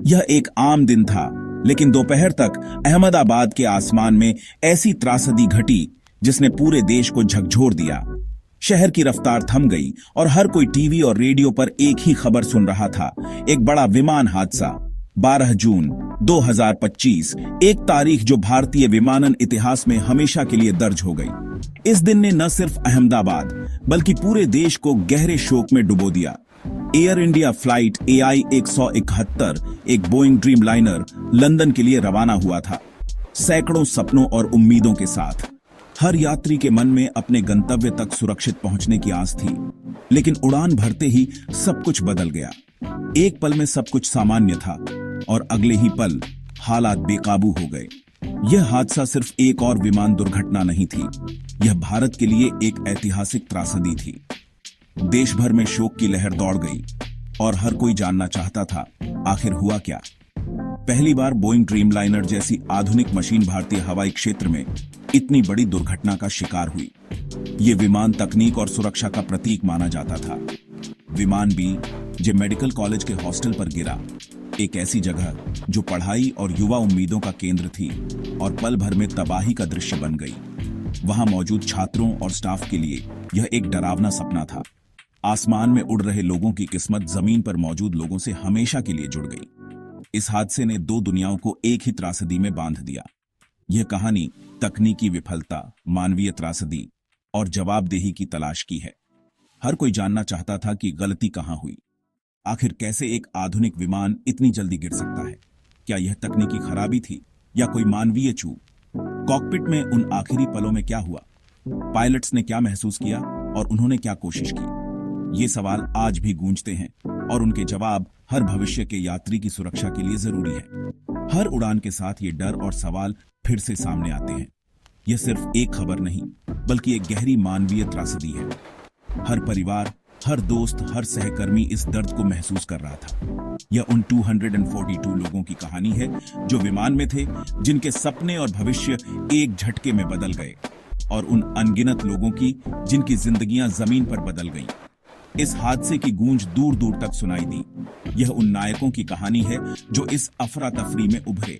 यह एक आम दिन था, लेकिन दोपहर तक अहमदाबाद के आसमान में ऐसी त्रासदी घटी जिसने पूरे देश को झकझोर दिया। शहर की रफ्तार थम गई और हर कोई टीवी और रेडियो पर एक ही खबर सुन रहा था, एक बड़ा विमान हादसा। 12 जून 2025, एक तारीख जो भारतीय विमानन इतिहास में हमेशा के लिए दर्ज हो गई। इस दिन ने न सिर्फ अहमदाबाद बल्कि पूरे देश को गहरे शोक में डुबो दिया। एयर इंडिया फ्लाइट AI 171, एक बोइंग ड्रीम लाइनर, लंदन के लिए रवाना हुआ था, सैकड़ों सपनों और उम्मीदों के साथ। हर यात्री के मन में अपने गंतव्य तक सुरक्षित पहुंचने की आस थी, लेकिन उड़ान भरते ही सब कुछ बदल गया। एक पल में सब कुछ सामान्य था और अगले ही पल हालात बेकाबू हो गए। यह हादसा सिर्फ एक और विमान दुर्घटना नहीं थी, यह भारत के लिए एक ऐतिहासिक त्रासदी थी। देश भर में शोक की लहर दौड़ गई और हर कोई जानना चाहता था, आखिर हुआ क्या। पहली बार बोइंग ड्रीम लाइनर जैसी आधुनिक मशीन भारतीय हवाई क्षेत्र में इतनी बड़ी दुर्घटना का शिकार हुई। यह विमान तकनीक और सुरक्षा का प्रतीक माना जाता था। विमान B मेडिकल कॉलेज के हॉस्टल पर गिरा, एक ऐसी जगह जो पढ़ाई और युवा उम्मीदों का केंद्र थी, और पल भर में तबाही का दृश्य बन गई। वहां मौजूद छात्रों और स्टाफ के लिए यह एक डरावना सपना था। आसमान में उड़ रहे लोगों की किस्मत जमीन पर मौजूद लोगों से हमेशा के लिए जुड़ गई। इस हादसे ने दो दुनियाओं को एक ही त्रासदी में बांध दिया। यह कहानी तकनीकी विफलता, मानवीय त्रासदी और जवाबदेही की तलाश की है। हर कोई जानना चाहता था कि गलती कहां हुई। आखिर कैसे एक आधुनिक विमान इतनी जल्दी गिर सकता है? क्या यह तकनीकी खराबी थी या कोई मानवीय चूक? कॉकपिट में उन आखिरी पलों में क्या हुआ? पायलट्स ने क्या महसूस किया और उन्होंने क्या कोशिश की? ये सवाल आज भी गूंजते हैं और उनके जवाब हर भविष्य के यात्री की सुरक्षा के लिए जरूरी है। हर उड़ान के साथ ये डर और सवाल फिर से सामने आते हैं। यह सिर्फ एक खबर नहीं, बल्कि एक गहरी मानवीय त्रासदी है। हर परिवार, हर दोस्त, हर सहकर्मी इस दर्द को महसूस कर रहा था। यह उन 242 लोगों की कहानी है जो विमान में थे, जिनके सपने और भविष्य एक झटके में बदल गए, और उन अनगिनत लोगों की जिनकी जिंदगियां जमीन पर बदल गईं। इस हादसे की गूंज दूर दूर तक सुनाई दी। यह उन नायकों की कहानी है जो इस अफरा तफरी में उभरे,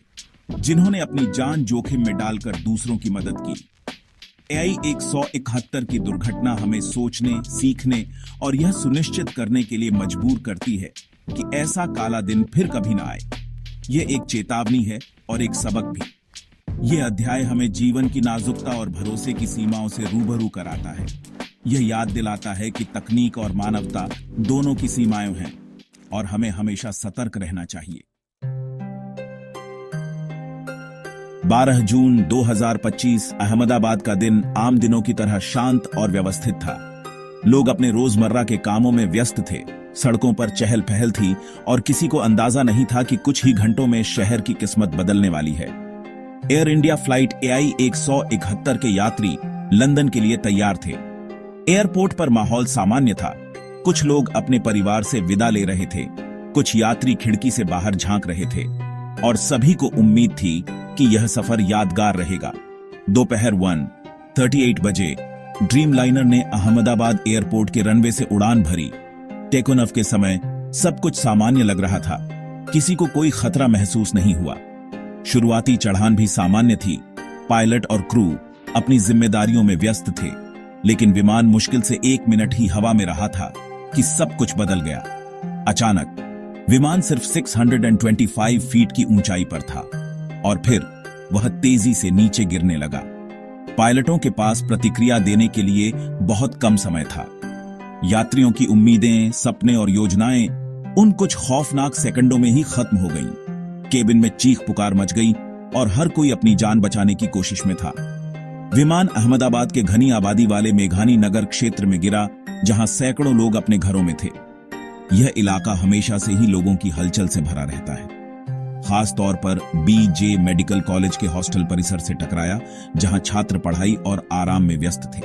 जिन्होंने अपनी जान जोखिम में डालकर दूसरों की मदद की। AI 171 की दुर्घटना हमें सोचने, सीखने और यह सुनिश्चित करने के लिए मजबूर करती है कि ऐसा काला दिन फिर कभी ना आए। यह एक चेतावनी है और एक सबक भी। यह अध्याय हमें जीवन की नाजुकता और भरोसे की सीमाओं से रूबरू कराता है। यह याद दिलाता है कि तकनीक और मानवता दोनों की सीमाएं हैं और हमें हमेशा सतर्क रहना चाहिए। 12 जून 2025 अहमदाबाद का दिन आम दिनों की तरह शांत और व्यवस्थित था। लोग अपने रोजमर्रा के कामों में व्यस्त थे। सड़कों पर चहल पहल थी और किसी को अंदाजा नहीं था कि कुछ ही घंटों में शहर की किस्मत बदलने वाली है। एयर इंडिया फ्लाइट AI 171 के यात्री लंदन के लिए तैयार थे। एयरपोर्ट पर माहौल सामान्य था। कुछ लोग अपने परिवार से विदा ले रहे थे, कुछ यात्री खिड़की से बाहर झांक रहे थे, और सभी को उम्मीद थी कि यह सफर यादगार रहेगा। दोपहर 1:38 बजे ड्रीम लाइनर ने अहमदाबाद एयरपोर्ट के रनवे से उड़ान भरी। टेक ऑफ के समय सब कुछ सामान्य लग रहा था। किसी को कोई खतरा महसूस नहीं हुआ। शुरुआती चढ़ान भी सामान्य थी। पायलट और क्रू अपनी जिम्मेदारियों में व्यस्त थे, लेकिन विमान मुश्किल से 1 मिनट ही हवा में रहा था कि सब कुछ बदल गया। अचानक विमान सिर्फ 625 फीट की ऊंचाई पर था और फिर वह तेजी से नीचे गिरने लगा। पायलटों के पास प्रतिक्रिया देने के लिए बहुत कम समय था। यात्रियों की उम्मीदें, सपने और योजनाएं उन कुछ खौफनाक सेकंडों में ही खत्म हो गईं। केबिन में चीख पुकार मच गई और हर कोई अपनी जान बचाने की कोशिश में था। विमान अहमदाबाद के घनी आबादी वाले मेघानी नगर क्षेत्र में गिरा, जहां सैकड़ों लोग अपने घरों में थे। यह इलाका हमेशा से ही लोगों की हलचल से भरा रहता है। खास तौर पर BJ मेडिकल कॉलेज के हॉस्टल परिसर से टकराया, जहां छात्र पढ़ाई और आराम में व्यस्त थे।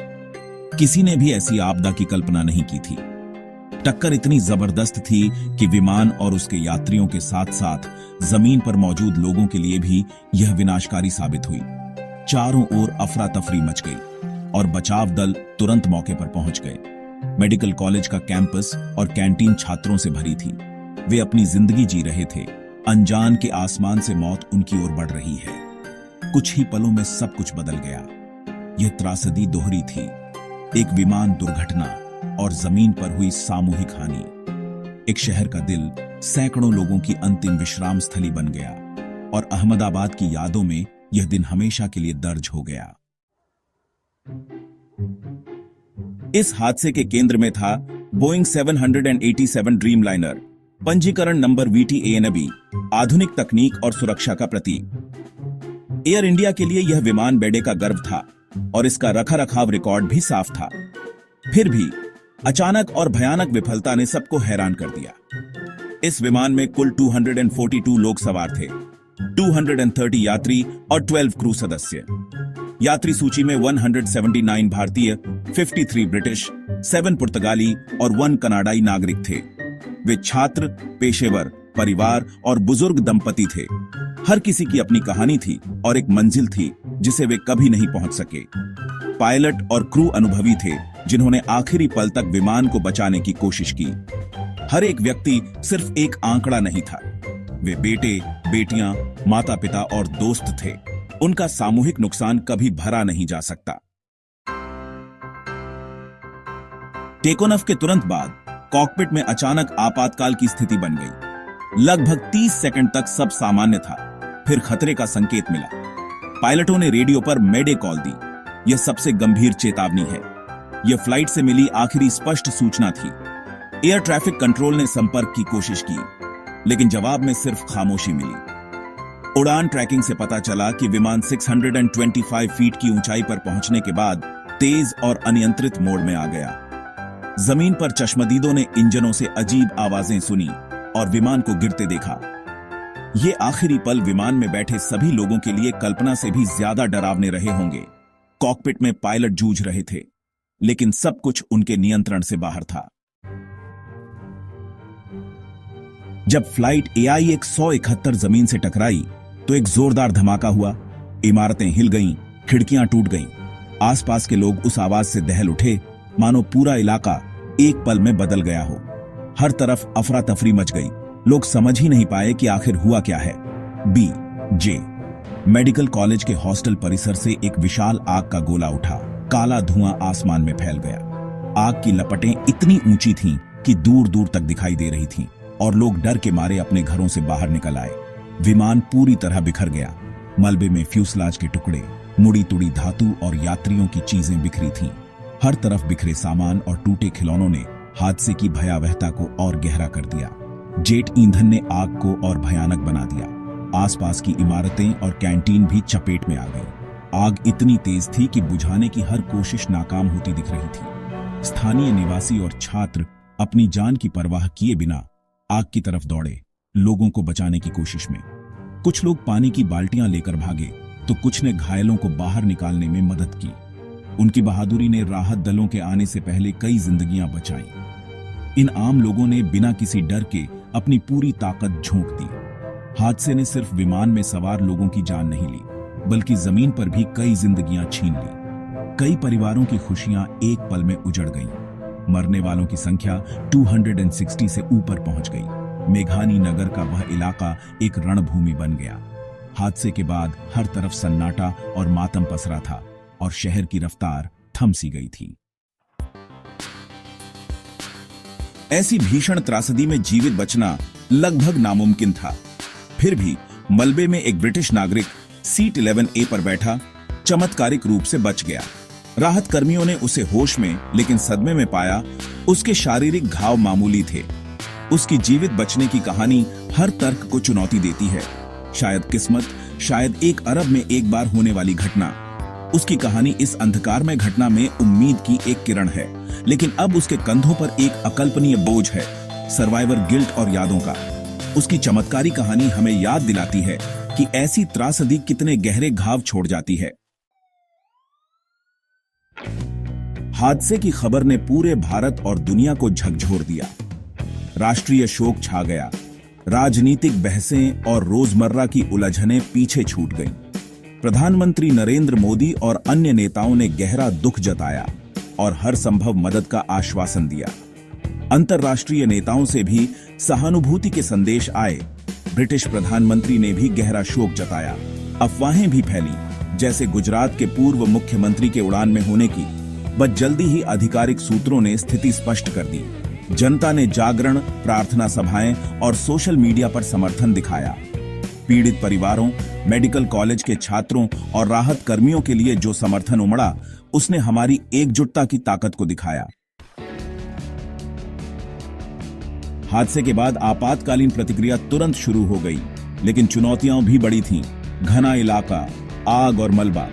किसी ने भी ऐसी आपदा की कल्पना नहीं की थी। टक्कर इतनी जबरदस्त थी कि विमान और उसके यात्रियों के साथ साथ जमीन पर मौजूद लोगों के लिए भी यह विनाशकारी साबित हुई। चारों ओर अफरा तफरी मच गई और बचाव दल तुरंत मौके पर पहुंच गए। मेडिकल कॉलेज का कैंपस और कैंटीन छात्रों से भरी थी। वे अपनी जिंदगी जी रहे थे, अनजान के आसमान से मौत उनकी ओर बढ़ रही है। कुछ ही पलों में सब कुछ बदल गया। यह त्रासदी दोहरी थी, एक विमान दुर्घटना और जमीन पर हुई सामूहिक हानि। एक शहर का दिल सैकड़ों लोगों की अंतिम विश्राम स्थली बन गया और अहमदाबाद की यादों में यह दिन हमेशा के लिए दर्ज हो गया। इस हादसे के केंद्र में था बोइंग 787 ड्रीमलाइनर, पंजीकरण नंबर VTANB, आधुनिक तकनीक और सुरक्षा का प्रतीक। एयर इंडिया के लिए यह विमान बेड़े का गर्व था और इसका रखरखाव रिकॉर्ड भी साफ था। फिर भी अचानक और भयानक विफलता ने सबको हैरान कर दिया। इस विमान में कुल 242 लोग सवार थे, 230 यात्री और 12 क्रू सदस्य। यात्री सूची में 179 भारतीय, 53 ब्रिटिश, 7 पुर्तगाली और 1 कनाडाई नागरिक थे। वे छात्र, पेशेवर, परिवार और बुजुर्ग दंपति थे। हर किसी की अपनी कहानी थी और एक मंजिल थी जिसे वे कभी नहीं पहुंच सके। पायलट और क्रू अनुभवी थे जिन्होंने आखिरी पल तक विमान को बचाने की कोशिश की। हर एक व्यक्ति सिर्फ एक आंकड़ा नहीं था। वे बेटे, बेटियां, माता पिता और दोस्त थे। उनका सामूहिक नुकसान कभी भरा नहीं जा सकता। टेक ऑफ के तुरंत बाद कॉकपिट में अचानक आपातकाल की स्थिति बन गई। लगभग 30 सेकंड तक सब सामान्य था, फिर खतरे का संकेत मिला। पायलटों ने रेडियो पर मेडे कॉल दी। यह सबसे गंभीर चेतावनी है। यह फ्लाइट से मिली आखिरी स्पष्ट सूचना थी। एयर ट्रैफिक कंट्रोल ने संपर्क की कोशिश की, लेकिन जवाब में सिर्फ खामोशी मिली। उड़ान ट्रैकिंग से पता चला कि विमान 625 फीट की ऊंचाई पर पहुंचने के बाद तेज और अनियंत्रित मोड में आ गया। जमीन पर चश्मदीदों ने इंजनों से अजीब आवाजें सुनी और विमान को गिरते देखा। ये आखिरी पल विमान में बैठे सभी लोगों के लिए कल्पना से भी ज्यादा डरावने रहे होंगे। कॉकपिट में पायलट जूझ रहे थे, लेकिन सब कुछ उनके नियंत्रण से बाहर था। जब फ्लाइट AI 171 जमीन से टकराई तो एक जोरदार धमाका हुआ। इमारतें हिल गईं, खिड़कियां टूट गईं। आसपास के लोग उस आवाज से दहल उठे मानो पूरा इलाका एक पल में बदल गया हो। हर तरफ अफरा तफरी मच गई। लोग समझ ही नहीं पाए कि आखिर हुआ क्या है। BJ मेडिकल कॉलेज के हॉस्टल परिसर से एक विशाल आग का गोला उठा। काला धुआं आसमान में फैल गया। आग की लपटें इतनी ऊंची थीं कि दूर दूर तक दिखाई दे रही थीं और लोग डर के मारे अपने घरों से बाहर निकल आए। विमान पूरी तरह बिखर गया। मलबे में फ्यूसलाज के टुकड़े, मुड़ी तुड़ी धातु और यात्रियों की चीजें बिखरी थीं। हर तरफ बिखरे सामान और टूटे खिलौनों ने हादसे की भयावहता को और गहरा कर दिया। जेट ईंधन ने आग को और भयानक बना दिया। आसपास की इमारतें और कैंटीन भी चपेट में आ गई। आग इतनी तेज थी कि बुझाने की हर कोशिश नाकाम होती दिख रही थी। स्थानीय निवासी और छात्र अपनी जान की परवाह किए बिना आग की तरफ दौड़े, लोगों को बचाने की कोशिश में। कुछ लोग पानी की बाल्टियां लेकर भागे तो कुछ ने घायलों को बाहर निकालने में मदद की। उनकी बहादुरी ने राहत दलों के आने से पहले कई जिंदगियां बचाई। इन आम लोगों ने बिना किसी डर के अपनी पूरी ताकत झोंक दी। हादसे ने सिर्फ विमान में सवार लोगों की जान नहीं ली, बल्कि जमीन पर भी कई जिंदगियां छीन ली। कई परिवारों की खुशियां एक पल में उजड़ गईं। मरने वालों की संख्या 260 से ऊपर पहुंच गई। मेघानी नगर का वह इलाका एक रणभूमि बन गया। हादसे के बाद हर तरफ सन्नाटा और मातम पसरा था और शहर की रफ्तार थम सी गई थी। ऐसी भीषण त्रासदी में जीवित बचना लगभग नामुमकिन था। फिर भी मलबे में एक ब्रिटिश नागरिक सीट 11A पर बैठा चमत्कारिक रूप से बच गया। राहत कर्मियों ने उसे होश में लेकिन सदमे में पाया। उसके शारीरिक घाव मामूली थे। उसकी जीवित बचने की कहानी हर तर्क को चुनौती देती है। शायद किस्मत, शायद 1 अरब में एक बार होने वाली घटना। उसकी कहानी इस अंधकारमय घटना में उम्मीद की एक किरण है, लेकिन अब उसके कंधों पर एक अकल्पनीय बोझ है, सर्वाइवर गिल्ट और यादों का। उसकी चमत्कारी कहानी हमें याद दिलाती है कि ऐसी त्रासदी कितने गहरे घाव छोड़ जाती है। हादसे की खबर ने पूरे भारत और दुनिया को झकझोर दिया। राष्ट्रीय शोक छा गया। राजनीतिक बहसें और रोजमर्रा की उलझनें पीछे छूट गईं। प्रधानमंत्री नरेंद्र मोदी और अन्य नेताओं ने गहरा दुख जताया और हर संभव मदद का आश्वासन दिया। अंतर्राष्ट्रीय नेताओं से भी सहानुभूति के संदेश आए। ब्रिटिश प्रधानमंत्री ने भी गहरा शोक जताया। अफवाहें भी फैली जैसे गुजरात के पूर्व मुख्यमंत्री के उड़ान में होने की, बस जल्दी ही आधिकारिक सूत्रों ने स्थिति स्पष्ट कर दी। जनता ने जागरण, प्रार्थना सभाएं और सोशल मीडिया पर समर्थन दिखाया। पीड़ित परिवारों, मेडिकल कॉलेज के छात्रों और राहत कर्मियों के लिए जो समर्थन उमड़ा, उसने हमारी एकजुटता की ताकत को दिखाया। हादसे के बाद आपातकालीन प्रतिक्रिया तुरंत शुरू हो गई, लेकिन चुनौतियां भी बड़ी थीं। घना इलाका, आग और मलबा।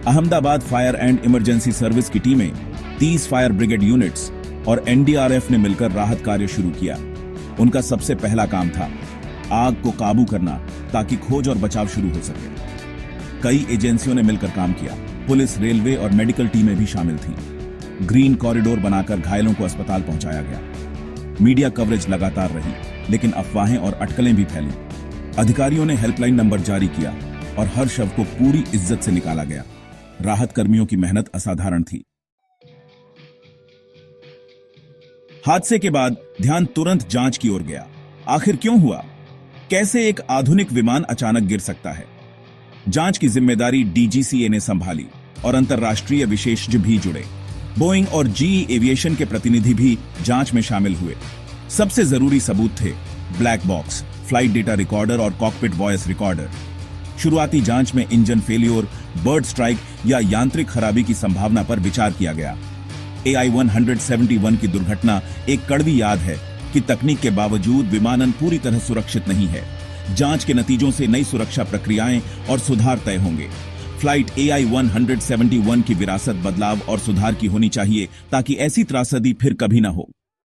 Ahmedabad fire and emergency service की टीमें, 30 फायर ब्रिगेड यूनिट्स और एनडीआरएफ ने मिलकर राहत कार्य शुरू किया। उनका सबसे पहला काम था आग को काबू करना, ताकि खोज और बचाव शुरू हो सके। कई एजेंसियों ने मिलकर काम किया। पुलिस, रेलवे और मेडिकल टीमें भी शामिल थीं। ग्रीन कॉरिडोर बनाकर घायलों को अस्पताल पहुंचाया गया। मीडिया कवरेज लगातार रही, लेकिन अफवाहें और अटकलें भी फैली। अधिकारियों ने हेल्पलाइन नंबर जारी किया और हर शव को पूरी इज्जत से निकाला गया। राहत कर्मियों की मेहनत असाधारण थी। हादसे के बाद ध्यान तुरंत जांच की ओर गया। आखिर क्यों हुआ? कैसे एक आधुनिक विमान अचानक गिर सकता है? जांच की जिम्मेदारी डीजीसीए ने संभाली और अंतर्राष्ट्रीय विशेषज्ञ भी जुड़े। बोइंग और जीई एविएशन के प्रतिनिधि भी जांच में शामिल हुए। सबसे जरूरी सबूत थे black box, flight data recorder और कॉकपिट वॉइस रिकॉर्डर। शुरुआती जांच में इंजन फेलियर, बर्ड स्ट्राइक या यांत्रिक खराबी की संभावना पर विचार किया गया। AI-171 की दुर्घटना एक कड़वी याद है कि तकनीक के बावजूद विमानन पूरी तरह सुरक्षित नहीं है। जांच के नतीजों से नई सुरक्षा प्रक्रियाएं और सुधार तय होंगे। फ्लाइट AI-171 की विरासत बदलाव और सुधार की होनी चाहिए, ताकि ऐसी त्रासदी फिर कभी न हो।